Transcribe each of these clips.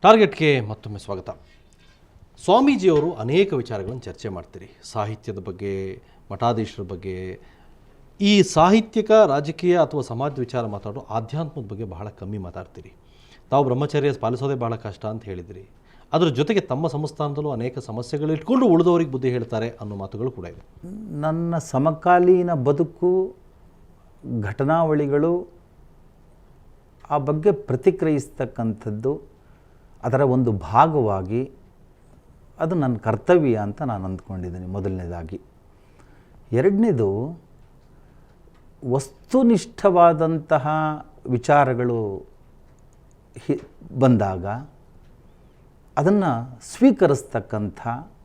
ಟಾರ್ಗೆಟ್ಗೆ ಮತ್ತೊಮ್ಮೆ ಸ್ವಾಗತ. ಸ್ವಾಮೀಜಿಯವರು ಅನೇಕ ವಿಚಾರಗಳನ್ನು ಚರ್ಚೆ ಮಾಡ್ತೀರಿ. ಸಾಹಿತ್ಯದ ಬಗ್ಗೆ, ಮಠಾಧೀಶರ ಬಗ್ಗೆ, ಈ ಸಾಹಿತ್ಯಿಕ, ರಾಜಕೀಯ ಅಥವಾ ಸಮಾಜದ ವಿಚಾರ ಮಾತಾಡೋ ಆಧ್ಯಾತ್ಮದ ಬಗ್ಗೆ ಬಹಳ ಕಮ್ಮಿ ಮಾತಾಡ್ತೀರಿ. ತಾವು ಬ್ರಹ್ಮಚರ್ಯ ಪಾಲಿಸೋದೇ ಬಹಳ ಕಷ್ಟ ಅಂತ ಹೇಳಿದಿರಿ. ಅದರ ಜೊತೆಗೆ ತಮ್ಮ ಸಂಸ್ಥಾನದಲ್ಲೂ ಅನೇಕ ಸಮಸ್ಯೆಗಳು ಇಟ್ಕೊಂಡು ಉಳಿದವರಿಗೆ ಬುದ್ಧಿ ಹೇಳ್ತಾರೆ ಅನ್ನೋ ಮಾತುಗಳು ಕೂಡ ಇದೆ. ನನ್ನ ಸಮಕಾಲೀನ ಬದುಕು, ಘಟನಾವಳಿಗಳು, ಆ ಬಗ್ಗೆ ಪ್ರತಿಕ್ರಿಯಿಸ್ತಕ್ಕಂಥದ್ದು ಅದರ ಒಂದು ಭಾಗವಾಗಿ ಅದು ನನ್ನ ಕರ್ತವ್ಯ ಅಂತ ನಾನು ಅಂದ್ಕೊಂಡಿದ್ದೀನಿ. ಮೊದಲನೇದಾಗಿ. ಎರಡನೇದು, ವಸ್ತುನಿಷ್ಠವಾದಂತಹ ವಿಚಾರಗಳು ಬಂದಾಗ ಅದನ್ನು ಸ್ವೀಕರಿಸ್ತಕ್ಕಂಥ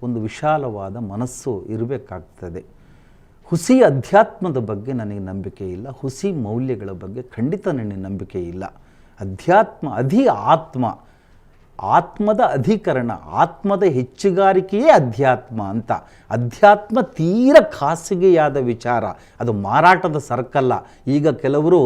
ಒಂದು ವಿಶಾಲವಾದ ಮನಸ್ಸು ಇರಬೇಕಾಗ್ತದೆ. ಹುಸಿ ಅಧ್ಯಾತ್ಮದ ಬಗ್ಗೆ ನನಗೆ ನಂಬಿಕೆ ಇಲ್ಲ. ಹುಸಿ ಮೌಲ್ಯಗಳ ಬಗ್ಗೆ ಖಂಡಿತ ನನಗೆ ನಂಬಿಕೆ ಇಲ್ಲ. ಅಧ್ಯಾತ್ಮ ಆತ್ಮ, ಆತ್ಮದ ಅಧಿಕರಣ, ಆತ್ಮದ ಹೆಚ್ಚುಗಾರಿಕೆಯೇ ಅಧ್ಯಾತ್ಮ ಅಂತ. ಅಧ್ಯಾತ್ಮ ತೀರ ಖಾಸಗಿಯಾದ ವಿಚಾರ, ಅದು ಮಾರಾಟದ ಸರಕಲ್ಲ. ಈಗ ಕೆಲವರು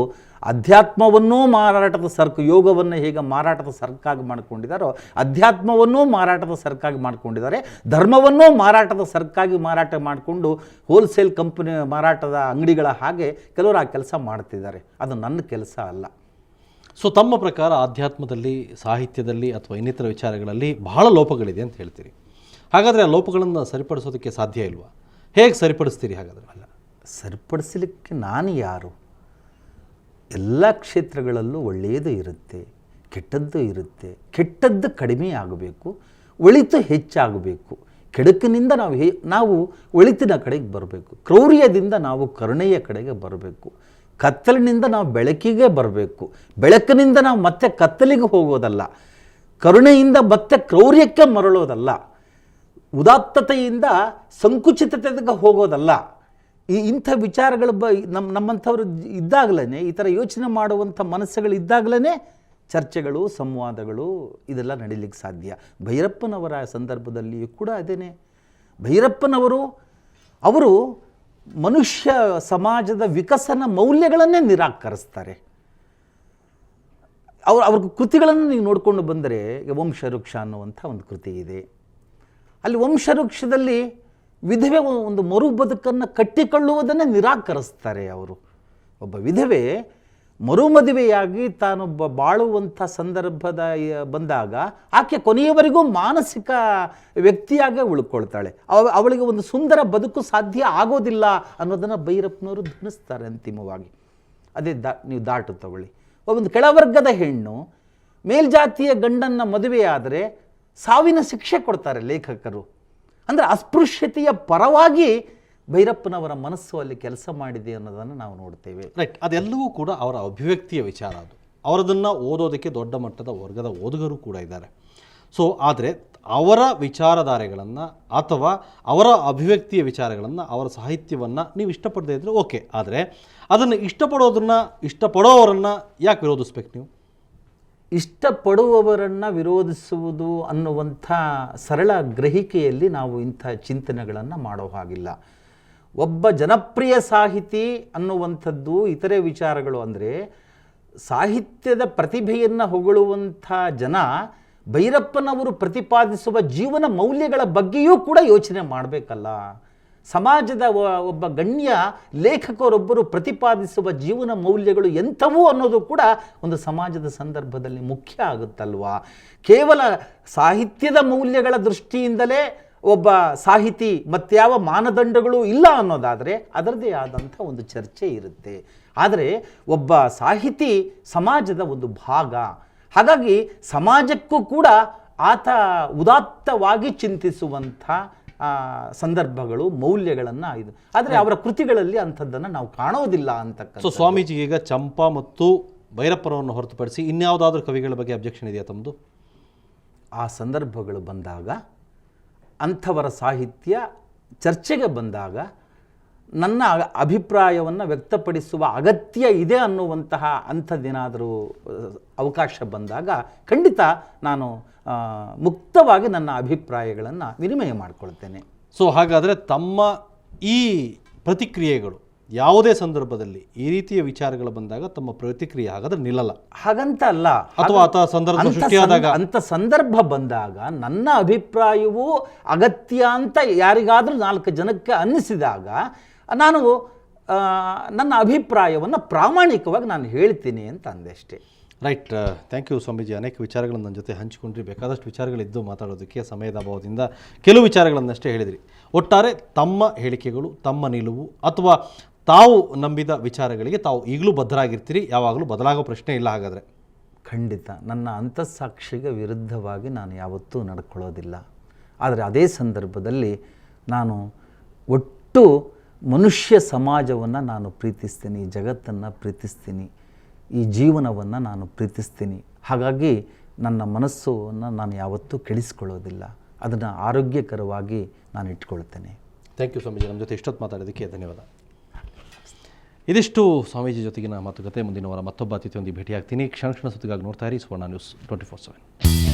ಅಧ್ಯಾತ್ಮವನ್ನೂ ಮಾರಾಟದ ಸರಕು, ಯೋಗವನ್ನು ಹೇಗೆ ಮಾರಾಟದ ಸರಕಾಗಿ ಮಾಡಿಕೊಂಡಿದ್ದಾರೋ ಅಧ್ಯಾತ್ಮವನ್ನೂ ಮಾರಾಟದ ಸರಕಾಗಿ ಮಾಡಿಕೊಂಡಿದ್ದಾರೆ. ಧರ್ಮವನ್ನೂ ಮಾರಾಟದ ಸರಕಾಗಿ ಮಾರಾಟ ಮಾಡಿಕೊಂಡು ಹೋಲ್ಸೇಲ್ ಕಂಪನಿ ಮಾರಾಟದ ಅಂಗಡಿಗಳ ಹಾಗೆ ಕೆಲವರು ಆ ಕೆಲಸ ಮಾಡ್ತಿದ್ದಾರೆ. ಅದು ನನ್ನ ಕೆಲಸ ಅಲ್ಲ. ಸೊ ತಮ್ಮ ಪ್ರಕಾರ ಆಧ್ಯಾತ್ಮದಲ್ಲಿ, ಸಾಹಿತ್ಯದಲ್ಲಿ ಅಥವಾ ಇನ್ನಿತರ ವಿಚಾರಗಳಲ್ಲಿ ಬಹಳ ಲೋಪಗಳಿದೆ ಅಂತ ಹೇಳ್ತೀರಿ. ಹಾಗಾದರೆ ಆ ಲೋಪಗಳನ್ನು ಸರಿಪಡಿಸೋದಕ್ಕೆ ಸಾಧ್ಯ ಇಲ್ವಾ? ಹೇಗೆ ಸರಿಪಡಿಸ್ತೀರಿ ಹಾಗಾದರೆ? ಅಲ್ಲ, ಸರಿಪಡಿಸಲಿಕ್ಕೆ ನಾನು ಯಾರು? ಎಲ್ಲ ಕ್ಷೇತ್ರಗಳಲ್ಲೂ ಒಳ್ಳೆಯದು ಇರುತ್ತೆ, ಕೆಟ್ಟದ್ದು ಇರುತ್ತೆ. ಕೆಟ್ಟದ್ದು ಕಡಿಮೆ ಆಗಬೇಕು, ಒಳಿತು ಹೆಚ್ಚಾಗಬೇಕು. ಕೆಡುಕಿನಿಂದ ನಾವು ಒಳಿತಿನ ಕಡೆಗೆ ಬರಬೇಕು. ಕ್ರೌರ್ಯದಿಂದ ನಾವು ಕರುಣೆಯ ಕಡೆಗೆ ಬರಬೇಕು. ಕತ್ತಲಿನಿಂದ ನಾವು ಬೆಳಕಿಗೆ ಬರಬೇಕು. ಬೆಳಕಿನಿಂದ ನಾವು ಮತ್ತೆ ಕತ್ತಲಿಗೆ ಹೋಗೋದಲ್ಲ. ಕರುಣೆಯಿಂದ ಮತ್ತೆ ಕ್ರೌರ್ಯಕ್ಕೆ ಮರಳೋದಲ್ಲ. ಉದಾತ್ತತೆಯಿಂದ ಸಂಕುಚಿತತೆಗೆ ಹೋಗೋದಲ್ಲ. ಇಂಥ ವಿಚಾರಗಳು ನಮ್ಮಂಥವ್ರು ಇದ್ದಾಗಲೇ, ಈ ಥರ ಯೋಚನೆ ಮಾಡುವಂಥ ಮನಸ್ಸುಗಳಿದ್ದಾಗಲೇ ಚರ್ಚೆಗಳು, ಸಂವಾದಗಳು ಇದೆಲ್ಲ ನಡೀಲಿಕ್ಕೆ ಸಾಧ್ಯ. ಭೈರಪ್ಪನವರ ಸಂದರ್ಭದಲ್ಲಿಯೂ ಕೂಡ ಅದೇನೆ. ಭೈರಪ್ಪನವರು ಮನುಷ್ಯ ಸಮಾಜದ ವಿಕಸನ ಮೌಲ್ಯಗಳನ್ನೇ ನಿರಾಕರಿಸ್ತಾರೆ. ಅವ್ರ ಕೃತಿಗಳನ್ನು ನೀವು ನೋಡಿಕೊಂಡು ಬಂದರೆ, ವಂಶವೃಕ್ಷ ಅನ್ನುವಂಥ ಒಂದು ಕೃತಿ ಇದೆ. ಅಲ್ಲಿ ವಂಶವೃಕ್ಷದಲ್ಲಿ ವಿಧವೆ ಒಂದು ಮರು ಬದುಕನ್ನು ಕಟ್ಟಿಕೊಳ್ಳುವುದನ್ನೇ ನಿರಾಕರಿಸ್ತಾರೆ ಅವರು. ಒಬ್ಬ ವಿಧವೆ ಮರುಮದುವೆಯಾಗಿ ತಾನೊಬ್ಬ ಬಾಳುವಂಥ ಸಂದರ್ಭದ ಬಂದಾಗ ಆಕೆ ಕೊನೆಯವರೆಗೂ ಮಾನಸಿಕ ವ್ಯಕ್ತಿಯಾಗೇ ಉಳ್ಕೊಳ್ತಾಳೆ. ಅವಳಿಗೆ ಒಂದು ಸುಂದರ ಬದುಕು ಸಾಧ್ಯ ಆಗೋದಿಲ್ಲ ಅನ್ನೋದನ್ನು ಭೈರಪ್ಪನವರು ಧ್ವನಿಸ್ತಾರೆ ಅಂತಿಮವಾಗಿ. ಅದೇ ನೀವು ದಾಟು ತಗೊಳ್ಳಿ. ಒಂದು ಕೆಳವರ್ಗದ ಹೆಣ್ಣು ಮೇಲ್ಜಾತಿಯ ಗಂಡನ್ನು ಮದುವೆಯಾದರೆ ಸಾವಿನ ಶಿಕ್ಷೆ ಕೊಡ್ತಾರೆ ಲೇಖಕರು. ಅಂದರೆ ಅಸ್ಪೃಶ್ಯತೆಯ ಪರವಾಗಿ ಭೈರಪ್ಪನವರ ಮನಸ್ಸು ಅಲ್ಲಿ ಕೆಲಸ ಮಾಡಿದೆ ಅನ್ನೋದನ್ನು ನಾವು ನೋಡ್ತೇವೆ. ರೈಟ್. ಅದೆಲ್ಲವೂ ಕೂಡ ಅವರ ಅಭಿವ್ಯಕ್ತಿಯ ವಿಚಾರ. ಅದು ಅವರದನ್ನು ಓದೋದಕ್ಕೆ ದೊಡ್ಡ ಮಟ್ಟದ ವರ್ಗದ ಓದುಗರು ಕೂಡ ಇದ್ದಾರೆ. ಸೊ ಆದರೆ ಅವರ ವಿಚಾರಧಾರೆಗಳನ್ನು ಅಥವಾ ಅವರ ಅಭಿವ್ಯಕ್ತಿಯ ವಿಚಾರಗಳನ್ನು, ಅವರ ಸಾಹಿತ್ಯವನ್ನು ನೀವು ಇಷ್ಟಪಡದೇ ಇದ್ದರೆ ಓಕೆ. ಆದರೆ ಅದನ್ನು ಇಷ್ಟಪಡೋವರನ್ನು ಯಾಕೆ ವಿರೋಧಿಸ್ಬೇಕು ನೀವು? ಇಷ್ಟಪಡುವವರನ್ನು ವಿರೋಧಿಸುವುದು ಅನ್ನುವಂಥ ಸರಳ ಗ್ರಹಿಕೆಯಲ್ಲಿ ನಾವು ಇಂಥ ಚಿಂತನೆಗಳನ್ನು ಮಾಡೋ ಹಾಗಿಲ್ಲ. ಒಬ್ಬ ಜನಪ್ರಿಯ ಸಾಹಿತಿ ಅನ್ನುವಂಥದ್ದು ಇತರೆ ವಿಚಾರಗಳು. ಅಂದರೆ ಸಾಹಿತ್ಯದ ಪ್ರತಿಭೆಯನ್ನು ಹೊಗಳುವಂಥ ಜನ ಭೈರಪ್ಪನವರು ಪ್ರತಿಪಾದಿಸುವ ಜೀವನ ಮೌಲ್ಯಗಳ ಬಗ್ಗೆಯೂ ಕೂಡ ಯೋಚನೆ ಮಾಡಬೇಕಲ್ಲ. ಸಮಾಜದ ಒಬ್ಬ ಗಣ್ಯ ಲೇಖಕರೊಬ್ಬರು ಪ್ರತಿಪಾದಿಸುವ ಜೀವನ ಮೌಲ್ಯಗಳು ಎಂಥವು ಅನ್ನೋದು ಕೂಡ ಒಂದು ಸಮಾಜದ ಸಂದರ್ಭದಲ್ಲಿ ಮುಖ್ಯ ಆಗುತ್ತಲ್ವಾ. ಕೇವಲ ಸಾಹಿತ್ಯದ ಮೌಲ್ಯಗಳ ದೃಷ್ಟಿಯಿಂದಲೇ ಒಬ್ಬ ಸಾಹಿತಿ ಮತ್ಯಾವ ಮಾನದಂಡಗಳು ಇಲ್ಲ ಅನ್ನೋದಾದರೆ ಅದರದೇ ಆದಂಥ ಒಂದು ಚರ್ಚೆ ಇರುತ್ತೆ. ಆದರೆ ಒಬ್ಬ ಸಾಹಿತಿ ಸಮಾಜದ ಒಂದು ಭಾಗ. ಹಾಗಾಗಿ ಸಮಾಜಕ್ಕೂ ಕೂಡ ಆತ ಉದಾತ್ತವಾಗಿ ಚಿಂತಿಸುವಂಥ ಸಂದರ್ಭಗಳು, ಮೌಲ್ಯಗಳನ್ನು ಇದು. ಆದರೆ ಅವರ ಕೃತಿಗಳಲ್ಲಿ ಅಂಥದ್ದನ್ನು ನಾವು ಕಾಣೋದಿಲ್ಲ ಅಂತಕ್ಕಂಥ. ಸೊ ಸ್ವಾಮೀಜಿ, ಈಗ ಚಂಪಾ ಮತ್ತು ಭೈರಪ್ಪನವನ್ನು ಹೊರತುಪಡಿಸಿ ಇನ್ಯಾವುದಾದ್ರೂ ಕವಿಗಳ ಬಗ್ಗೆ ಅಬ್ಜೆಕ್ಷನ್ ಇದೆಯಾ ತಮ್ಮದು? ಆ ಸಂದರ್ಭಗಳು ಬಂದಾಗ, ಅಂಥವರ ಸಾಹಿತ್ಯ ಚರ್ಚೆಗೆ ಬಂದಾಗ ನನ್ನ ಅಭಿಪ್ರಾಯವನ್ನು ವ್ಯಕ್ತಪಡಿಸುವ ಅಗತ್ಯ ಇದೆ ಅನ್ನುವಂತಹ ಅಂಥದ್ದೇನಾದರೂ ಅವಕಾಶ ಬಂದಾಗ ಖಂಡಿತ ನಾನು ಮುಕ್ತವಾಗಿ ನನ್ನ ಅಭಿಪ್ರಾಯಗಳನ್ನು ವಿನಿಮಯ ಮಾಡಿಕೊಳ್ತೇನೆ. ಸೊ ಹಾಗಾದರೆ ತಮ್ಮ ಈ ಪ್ರತಿಕ್ರಿಯೆಗಳು ಯಾವುದೇ ಸಂದರ್ಭದಲ್ಲಿ ಈ ರೀತಿಯ ವಿಚಾರಗಳು ಬಂದಾಗ ತಮ್ಮ ಪ್ರತಿಕ್ರಿಯೆ ಹಾಗಾದ್ರೆ ನಿಲ್ಲಲ್ಲ, ಹಾಗಂತ ಅಲ್ಲ. ಅಥವಾ ಆತ ಸಂದರ್ಭ ಸೃಷ್ಟಿಯಾದಾಗ ಅಂಥ ಸಂದರ್ಭ ಬಂದಾಗ ನನ್ನ ಅಭಿಪ್ರಾಯವೂ ಅಗತ್ಯ ಅಂತ ಯಾರಿಗಾದರೂ 4 ಜನಕ್ಕೆ ಅನ್ನಿಸಿದಾಗ ನಾನು ನನ್ನ ಅಭಿಪ್ರಾಯವನ್ನು ಪ್ರಾಮಾಣಿಕವಾಗಿ ನಾನು ಹೇಳ್ತೀನಿ ಅಂತ ಅಂದೆ ಅಷ್ಟೇ. ರೈಟ್. Thank you Swamiji. ಅನೇಕ ವಿಚಾರಗಳನ್ನು ನನ್ನ ಜೊತೆ ಹಂಚಿಕೊಂಡ್ರಿ. ಬೇಕಾದಷ್ಟು ವಿಚಾರಗಳಿದ್ದು ಮಾತಾಡೋದಕ್ಕೆ ಸಮಯದ ಅಭಾವದಿಂದ ಕೆಲವು ವಿಚಾರಗಳನ್ನಷ್ಟೇ ಹೇಳಿದ್ರಿ. ಒಟ್ಟಾರೆ ತಮ್ಮ ಹೇಳಿಕೆಗಳು, ತಮ್ಮ ನಿಲುವು ಅಥವಾ ತಾವು ನಂಬಿದ ವಿಚಾರಗಳಿಗೆ ತಾವು ಈಗಲೂ ಬದ್ಧರಾಗಿರ್ತೀರಿ, ಯಾವಾಗಲೂ ಬದಲಾಗೋ ಪ್ರಶ್ನೆ ಇಲ್ಲ ಹಾಗಾದರೆ? ಖಂಡಿತ. ನನ್ನ ಅಂತಃಸಾಕ್ಷಿಗೆ ವಿರುದ್ಧವಾಗಿ ನಾನು ಯಾವತ್ತೂ ನಡ್ಕೊಳ್ಳೋದಿಲ್ಲ. ಆದರೆ ಅದೇ ಸಂದರ್ಭದಲ್ಲಿ ನಾನು ಒಟ್ಟು ಮನುಷ್ಯ ಸಮಾಜವನ್ನು ನಾನು ಪ್ರೀತಿಸ್ತೀನಿ, ಈ ಜಗತ್ತನ್ನು ಪ್ರೀತಿಸ್ತೀನಿ, ಈ ಜೀವನವನ್ನು ನಾನು ಪ್ರೀತಿಸ್ತೀನಿ. ಹಾಗಾಗಿ ನನ್ನ ಮನಸ್ಸನ್ನು ನಾನು ಯಾವತ್ತೂ ಕೆಡಿಸ್ಕೊಳ್ಳೋದಿಲ್ಲ, ಅದನ್ನು ಆರೋಗ್ಯಕರವಾಗಿ ನಾನು ಇಟ್ಕೊಳ್ತೇನೆ. Thank you Swamiji. ನಮ್ಮ ಜೊತೆ ಇಷ್ಟೊತ್ತು ಮಾತಾಡೋದಕ್ಕೆ ಧನ್ಯವಾದ. ಇದಿಷ್ಟು ಸ್ವಾಮೀಜಿ ಜೊತೆಗಿನ ಮಾತುಕತೆ. ಮುಂದಿನ ವಾರ ಮತ್ತೊಬ್ಬ ಅತಿಥಿಯೊಂದಿಗೆ ಭೇಟಿಯಾಗ್ತೀನಿ. ಕ್ಷಣ ಸುದ್ದಿಗಾಗಿ ನೋಡ್ತಾ ಇರಿ ಸುವರ್ಣ ನ್ಯೂಸ್ 24/7.